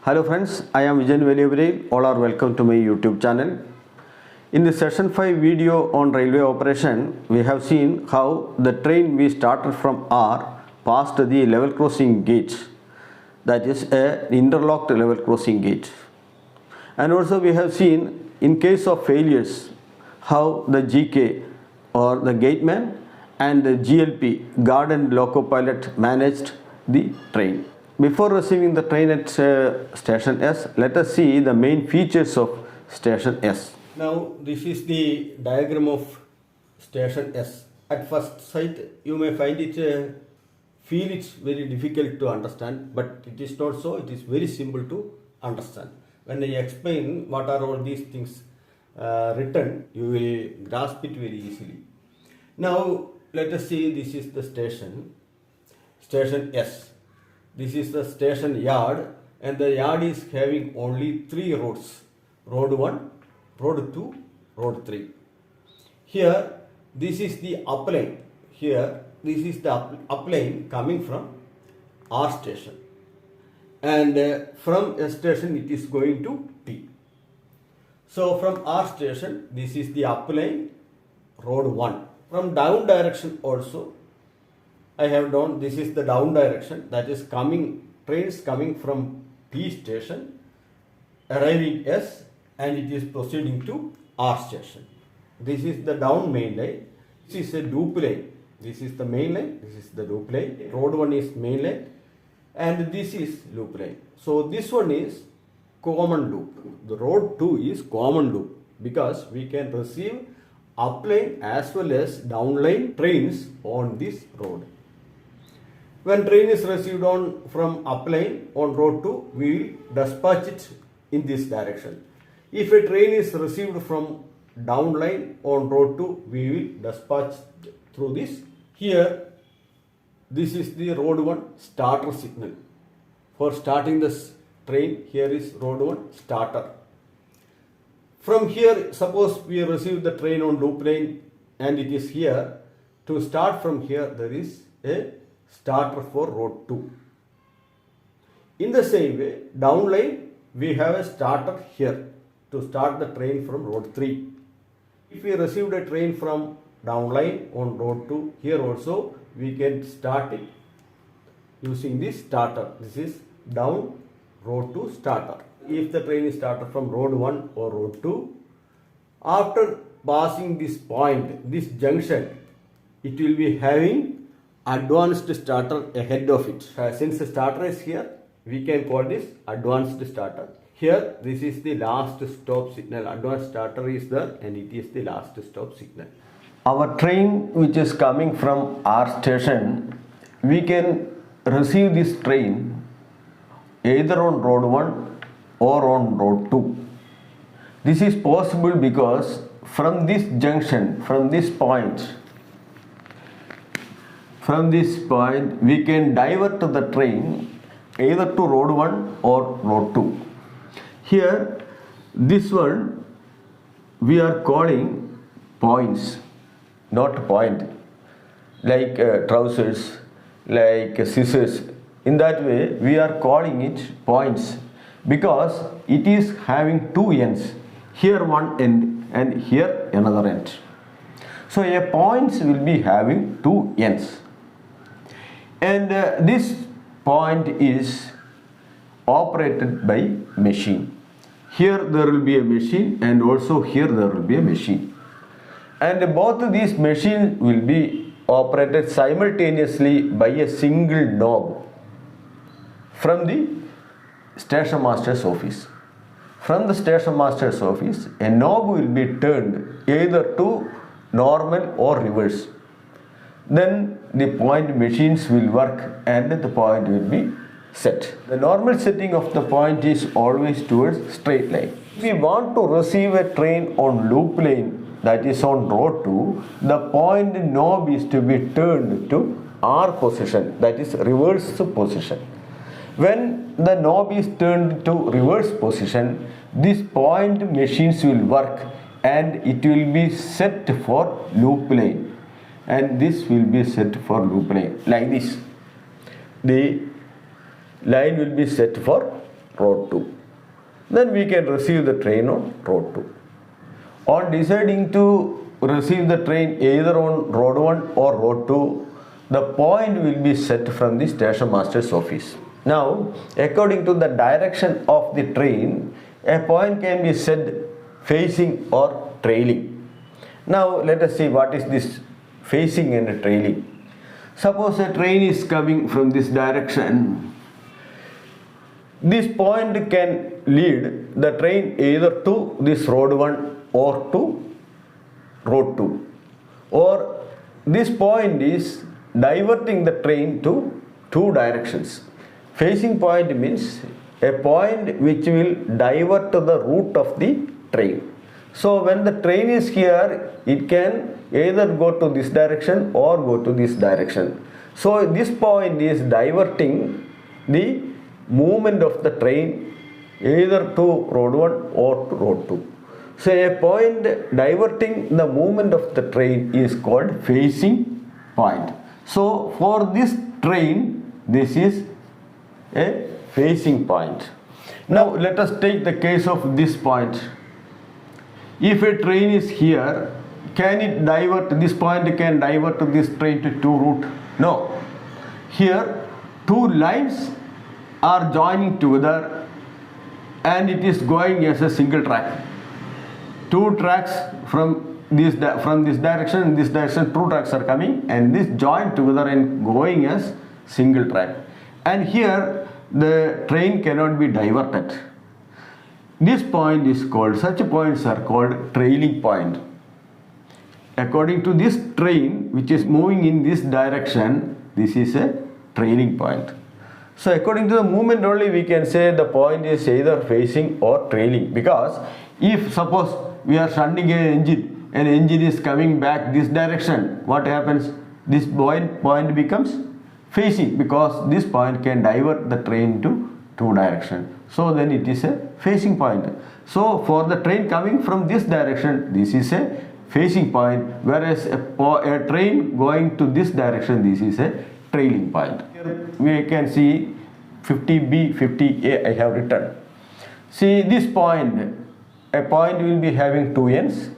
Hello friends, I am Vijayan Veliyavaril. All are welcome to my YouTube channel. In the session 5 video on railway operation, we have seen how the train we started from R passed the level crossing gate, that is an interlocked level crossing gate. And also we have seen in case of failures how the GK or the gateman and the GLP, guard and loco pilot, managed the train. Before receiving the train at station S, let us see the main features of station S. Now this is the diagram of station S. At first sight you may find it feel it's very difficult to understand, but it is not so. It is very simple to understand. When I explain what are all these things written, you will grasp it very easily. Now let us see, this is the station S. This is the station yard, and the yard is having only 3 roads: road 1, road 2, road 3. Here this is the upline. Here this is the upline coming from R station, and from S station it is going to T. So from R station this is the upline, road 1. From down direction also I have done, this is the down direction, that is trains coming from T station, arriving S, and it is proceeding to R station. This is the down main line. This is a loop line. This is the main line, this is the loop line. Road 1 is main line, and this is loop line. So this one is common loop. The road 2 is common loop because we can receive upline as well as downline trains on this road. When train is received from upline on road 2, we will dispatch it in this direction. If a train is received from downline on road 2, we will dispatch through this. Here, this is the road 1 starter signal. For starting this train, here is road 1 starter. From here, suppose we receive the train on loop line and it is here. To start from here, there is a starter for road 2. In the same way, downline we have a starter here to start the train from road 3. If we received a train from downline on road 2, here also we can start it using this starter. This is down road 2 starter. If the train is started from road 1 or road 2, after passing this point, this junction, it will be having advanced starter ahead of it. Since the starter is here, we can call this advanced starter. Here, this is the last stop signal. Advanced starter is there and it is the last stop signal. Our train which is coming from our station, we can receive this train either on road 1 or on road 2. This is possible because from this junction, from this point, we can divert the train either to road 1 or road 2. Here, this one we are calling points, not point, like trousers, like scissors. In that way, we are calling it points because it is having 2 ends. Here one end and here another end. So a points will be having 2 ends. And this point is operated by machine. Here there will be a machine and also here there will be a machine. And both these machines will be operated simultaneously by a single knob from the station master's office. From the station master's office, a knob will be turned either to normal or reverse. Then the point machines will work and the point will be set. The normal setting of the point is always towards straight line. If we want to receive a train on loop line, that is on road 2, the point knob is to be turned to R position, that is reverse position. When the knob is turned to reverse position, this point machines will work and it will be set for loop line. And this will be set for loop line like this. The line will be set for road 2. Then we can receive the train on road 2. On deciding to receive the train either on road 1 or road 2, the point will be set from the station master's office. Now, according to the direction of the train, a point can be set facing or trailing. Now, let us see what is this facing and trailing. Suppose a train is coming from this direction. This point can lead the train either to this road 1 or to road 2, or this point is diverting the train to two directions. Facing point means a point which will divert the route of the train. So when the train is here, it can either go to this direction or go to this direction. So this point is diverting the movement of the train either to road 1 or to road 2. So a point diverting the movement of the train is called facing point. So for this train, this is a facing point. Now let us take the case of this point. If a train is here, can it divert, this point can divert this train to two route? No. Here two lines are joining together and it is going as a single track. Two tracks from this direction, this direction, two tracks are coming and this joined together and going as single track. And here the train cannot be diverted. This point is called, such points are called trailing point. According to this train which is moving in this direction, this is a trailing point. So according to the movement only we can say the point is either facing or trailing, because if suppose we are shunting an engine is coming back this direction, what happens? This point becomes facing, because this point can divert the train to two directions. So then it is a facing point. So for the train coming from this direction, this is a facing point, whereas a train going to this direction, this is a trailing point. Here we can see 50B, 50A I have written. See this point, a point will be having two ends.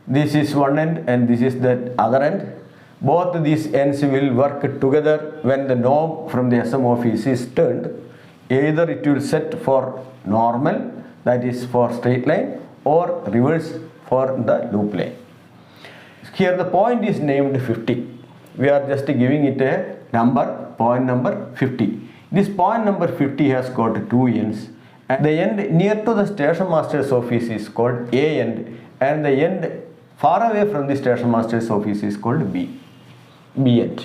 This is one end and this is the other end. Both these ends will work together when the knob from the SM office is turned. Either it will set for normal, that is for straight line, or reverse for the loop line. Here the point is named 50. We are just giving it a number, point number 50. This point number 50 has got two ends. And the end near to the station master's office is called A end, and the end far away from the station master's office is called B end.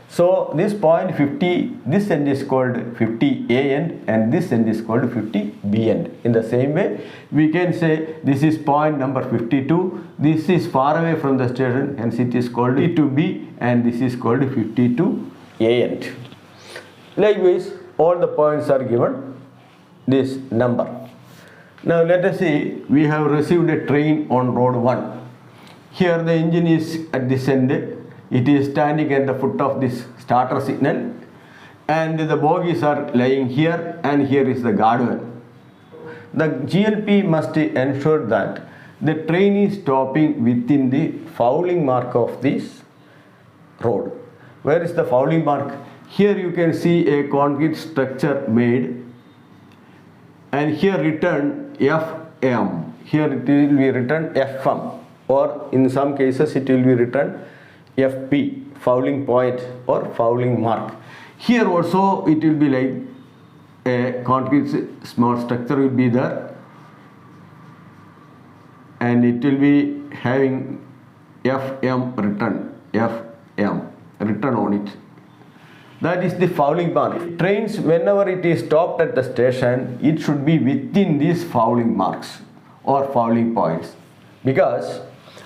So this point 50, this end is called 50A end and this end is called 50B end. In the same way, we can say this is point number 52, this is far away from the station, hence it is called B, and this is called 52A end. Likewise, all the points are given this number. Now let us see, we have received a train on road 1. Here the engine is at this end, it is standing at the foot of this starter signal, and the bogies are lying here, and here is the guardrail. The GLP must ensure that the train is stopping within the fouling mark of this road. Where is the fouling mark? Here you can see a concrete structure made, and here written FM. Here it will be written FM, or in some cases it will be written FP, fouling point or fouling mark. Here also it will be like a concrete small structure will be there, and it will be having FM written on it. That is the fouling mark. Trains, whenever it is stopped at the station, it should be within these fouling marks or fouling points, because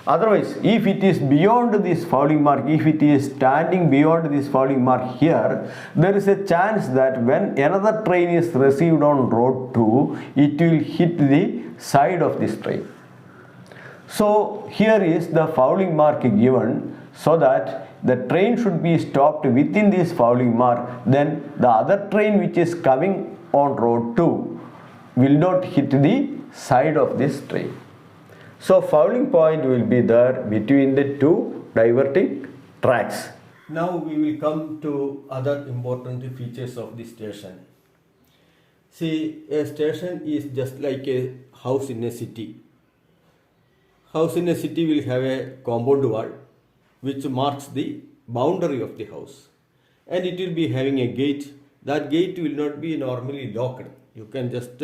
otherwise if it is beyond this fouling mark, if it is standing beyond this fouling mark here, there is a chance that when another train is received on road 2, it will hit the side of this train. So here is the fouling mark given, so that the train should be stopped within this fouling mark. Then the other train which is coming on road 2 will not hit the side of this train. So fouling point will be there between the two diverting tracks. Now we will come to other important features of the station. See, a station is just like a house in a city. House in a city will have a compound wall which marks the boundary of the house, and it will be having a gate. That gate will not be normally locked. You can just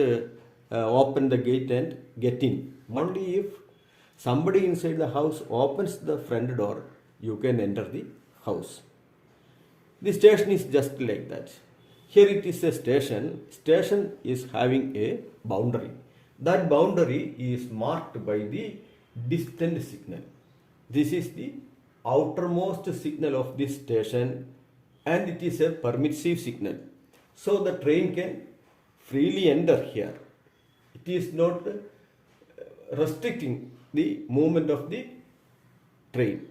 open the gate and get in. Only if somebody inside the house opens the front door, you can enter the house. The station is just like that. Here it is a station. Station is having a boundary. That boundary is marked by the distant signal. This is the outermost signal of this station, and it is a permissive signal. So the train can freely enter here. It is not restricting the movement of the train.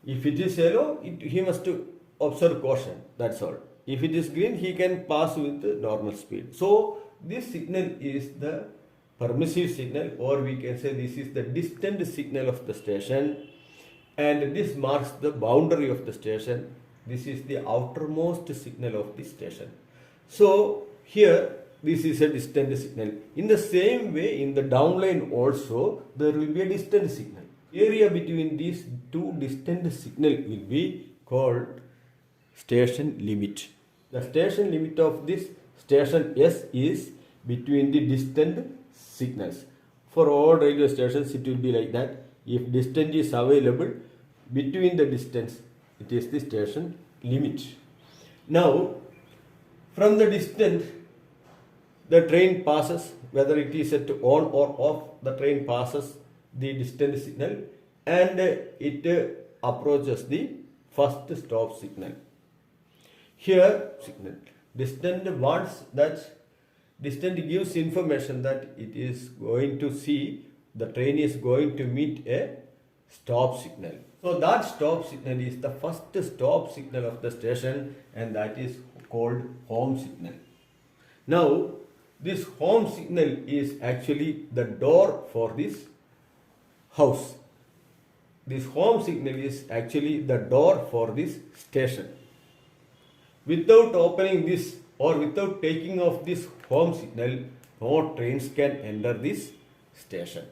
If it is yellow, he must observe caution, that's all. If it is green, he can pass with normal speed. So this signal is the permissive signal, or we can say this is the distant signal of the station, and this marks the boundary of the station. This is the outermost signal of the station. So here this is a distant signal. In the same way, in the downline also there will be a distant signal. Area between these two distant signal will be called station limit. The station limit of this station S is between the distant signals. For all railway stations it will be like that. If distance is available between the distance, it is the station limit. Now from the distance the train passes, whether it is at on or off, the train passes the distant signal and it approaches the first stop signal. Here signal distant wants that distant gives information that it is going to see the train is going to meet a stop signal. So that stop signal is the first stop signal of the station, and that is called home signal. Now this home signal is actually the door for this house. This home signal is actually the door for this station. Without opening this or without taking off this home signal, no trains can enter this station.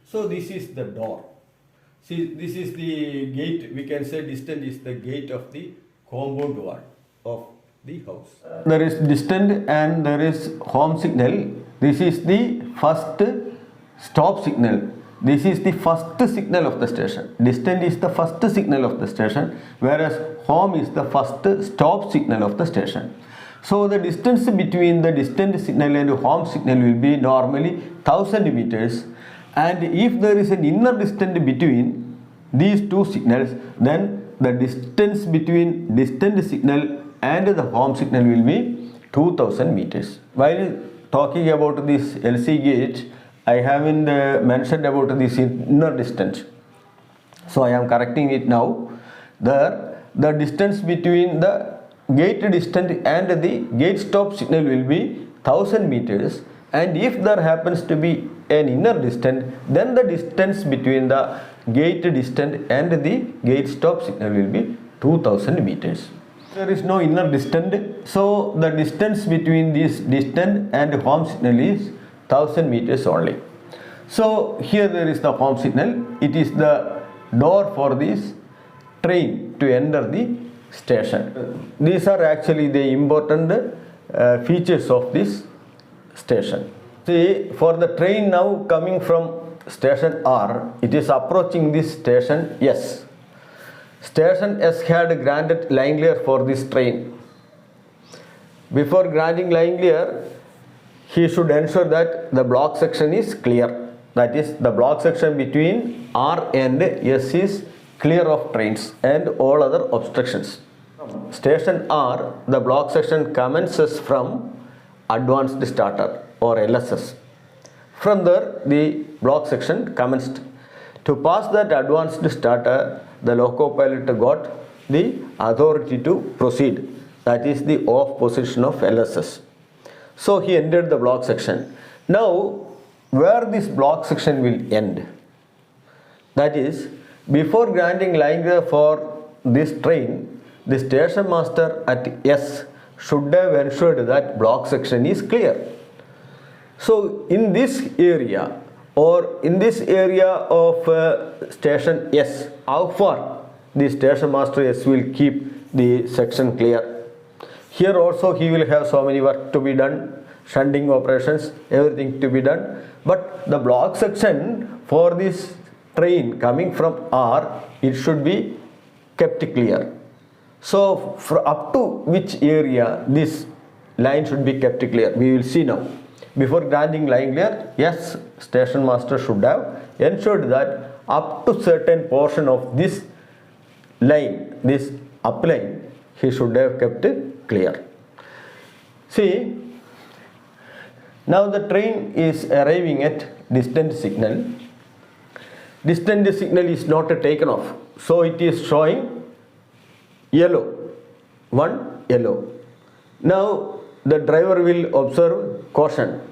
So this is the door. See, this is the gate. We can say distant is the gate of the compound wall of the house. There is distant and there is home signal. This is the first stop signal. This is the first signal of the station. Distant is the first signal of the station, whereas home is the first stop signal of the station. So the distance between the distant signal and home signal will be normally 1000 meters, and if there is an inner distance between these two signals, then the distance between distant signal and the home signal will be 2000 meters. While talking about this LC gate, I haven't mentioned about this inner distance, so I am correcting it now. The distance between the gate distance and the gate stop signal will be 1000 meters, and if there happens to be an inner distance, then the distance between the gate distance and the gate stop signal will be 2000 meters. There is no inner distance, so the distance between this distance and home signal is 1000 meters only. So here there is the home signal. It is the door for this train to enter the station. These are actually the important features of this station. See, for the train now coming from station R, it is approaching this station S. Station S had granted line clear for this train. Before granting line clear, he should ensure that the block section is clear. That is, the block section between R and S is clear of trains and all other obstructions. Station R, the block section commences from advanced starter or LSS. From there, the block section commenced. To pass that advanced starter, the loco pilot got the authority to proceed. That is the off position of LSS. So he entered the block section. Now where this block section will end? That is, before granting line clear for this train, the station master at S should have ensured that block section is clear. So in this area or in this area of station S, how far the station master S will keep the section clear? Here also he will have so many work to be done, shunting operations, everything to be done. But the block section for this train coming from R, it should be kept clear. So for up to which area this line should be kept clear, we will see now. Before granting line clear, yes, station master should have ensured that up to certain portion of this line, this up line, he should have kept it clear. See, now the train is arriving at distant signal. Distant signal is not taken off, so it is showing yellow, one yellow. Now the driver will observe caution.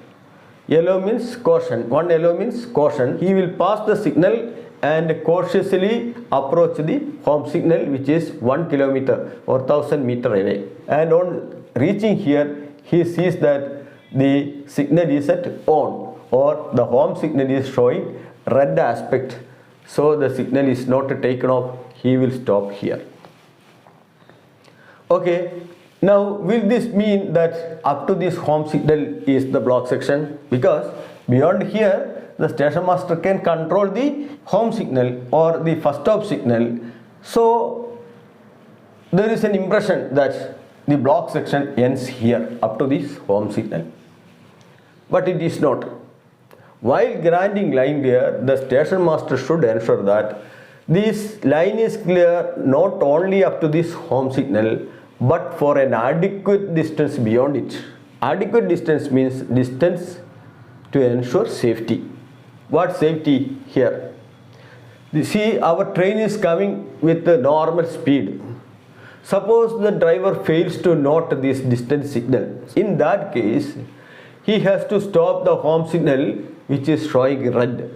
Yellow means caution, one yellow means caution. He will pass the signal and cautiously approach the home signal, which is 1 kilometer or 1000 meter away. And on reaching here, he sees that the signal is at on, or the home signal is showing red aspect, so the signal is not taken off. He will stop here. Okay, now will this mean that up to this home signal is the block section? Because beyond here the station master can control the home signal or the first stop signal, so there is an impression that the block section ends here up to this home signal. But it is not. While granting line clear, the station master should ensure that this line is clear not only up to this home signal, but for an adequate distance beyond it. Adequate distance means distance to ensure safety. What safety here? You see, our train is coming with the normal speed. Suppose the driver fails to note this distance signal. In that case, he has to stop the home signal, which is showing red.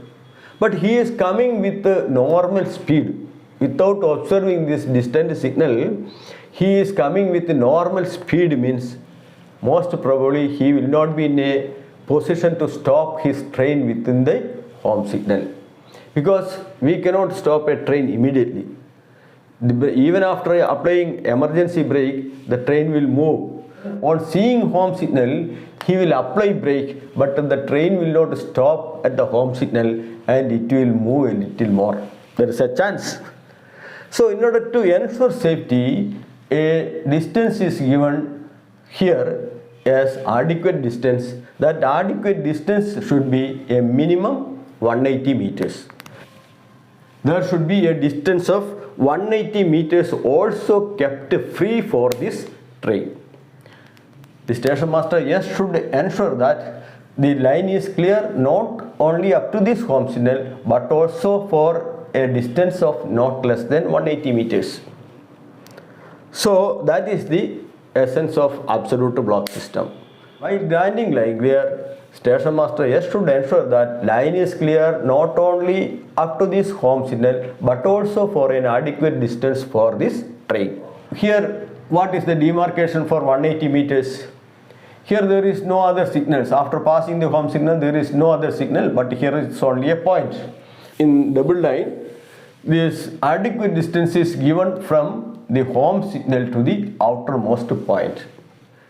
But he is coming with the normal speed without observing this distant signal. He is coming with the normal speed means most probably he will not be in a position to stop his train within the home signal, because we cannot stop a train immediately. Even after applying emergency brake, the train will move. On seeing home signal, he will apply brake, but the train will not stop at the home signal and it will move a little more. There is a chance. So in order to ensure safety, a distance is given here as adequate distance. That adequate distance should be a minimum 180 meters. There should be a distance of 180 meters also kept free for this train. The station master, yes, should ensure that the line is clear not only up to this home signal, but also for a distance of not less than 180 meters. So that is the essence of absolute block system. While granting line clear, station master, yes, should ensure that line is clear not only up to this home signal, but also for an adequate distance for this train. Here, what is the demarcation for 180 meters? Here there is no other signals. After passing the home signal, there is no other signal, but here it's only a point. In double line, this adequate distance is given from the home signal to the outermost point.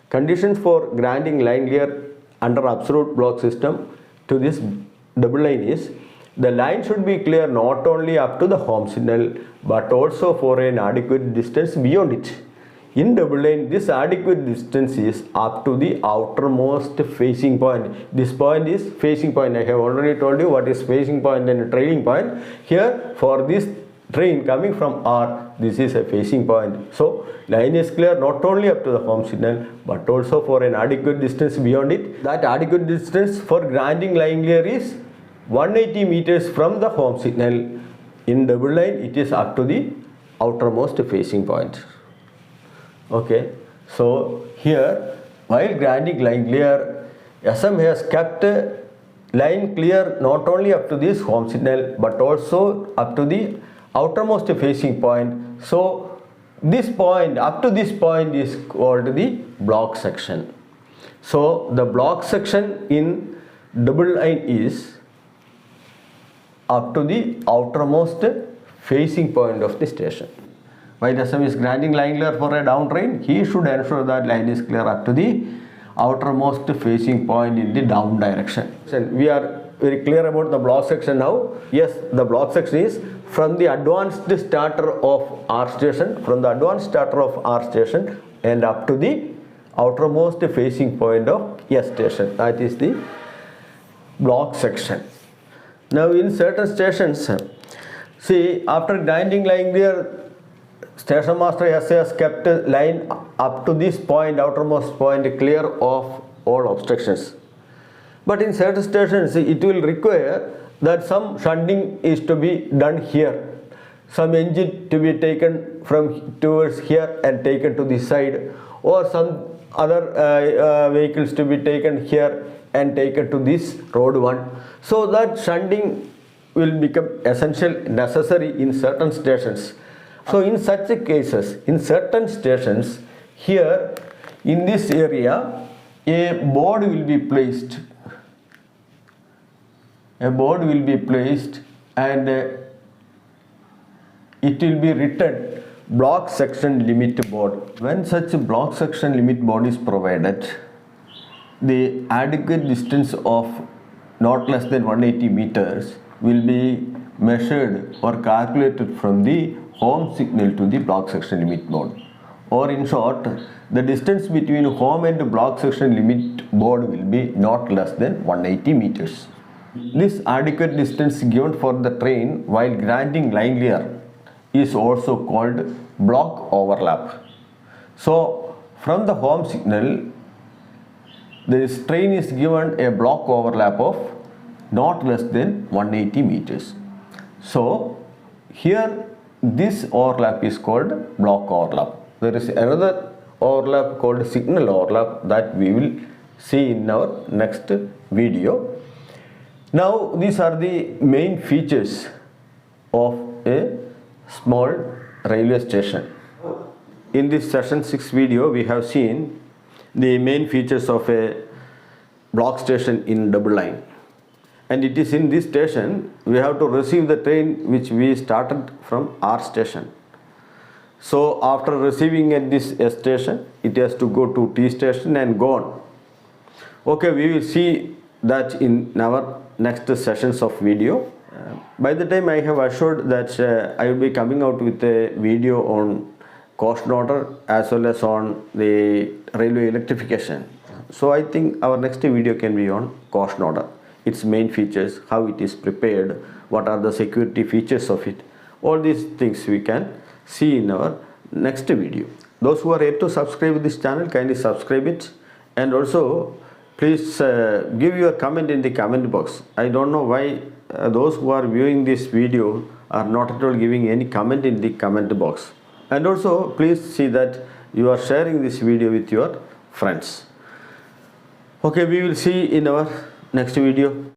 Conditions for granting line clear under absolute block system to this double line is the line should be clear not only up to the home signal, but also for an adequate distance beyond it. In double line, this adequate distance is up to the outermost facing point. This point is facing point. I have already told you what is facing point and trailing point. Here, for this train coming from R, this is a facing point. So, line is clear not only up to the home signal, but also for an adequate distance beyond it. That adequate distance for granting line clear is 180 meters from the home signal. In double line, it is up to the outermost facing point. Okay, so here while granting line clear, SM has kept line clear not only up to this home signal but also up to the outermost facing point. So this point, up to this point, is called the block section. So the block section in double line is up to the outermost facing point of the station. While SM is granting line clear for a down train, he should ensure that line is clear up to the outermost facing point in the down direction. And we are very clear about the block section now. Yes, the block section is from the advanced starter of R station, and up to the outermost facing point of S station. That is the block section. Now in certain stations, see, after grinding line clear, station master has kept line up to this point, outermost point, clear of all obstructions. But in certain stations, it will require that some shunting is to be done here, some engine to be taken from towards here and taken to this side, or some other vehicles to be taken here and taken to this road one. So that shunting will become essential, necessary in certain stations. So in such cases, in certain stations, here in this area, a board will be placed. A board will be placed and it will be written block section limit board. When such a block section limit board is provided, the adequate distance of not less than 180 meters will be measured or calculated from the home signal to the block section limit board. Or in short, the distance between home and block section limit board will be not less than 180 meters. This adequate distance given for the train while granting line clear is also called block overlap. So from the home signal, this train is given a block overlap of not less than 180 meters. So here this overlap is called block overlap. There is another overlap called signal overlap that we will see in our next video. Now these are the main features of a small railway station. In this session 6 video, we have seen the main features of a block station in double line. And it is in this station we have to receive the train which we started from R station. So after receiving at this S station, it has to go to T station and go on. Okay, we will see that in our next sessions of video. By the time I have assured that I will be coming out with a video on caution order as well as on the railway electrification. So I think our next video can be on caution order, its main features, how it is prepared, what are the security features of it. All these things we can see in our next video. Those who are yet to subscribe this channel, kindly subscribe it, and also please give your comment in the comment box. I don't know why those who are viewing this video are not at all giving any comment in the comment box. And also please see that you are sharing this video with your friends. Okay, we will see in our next video.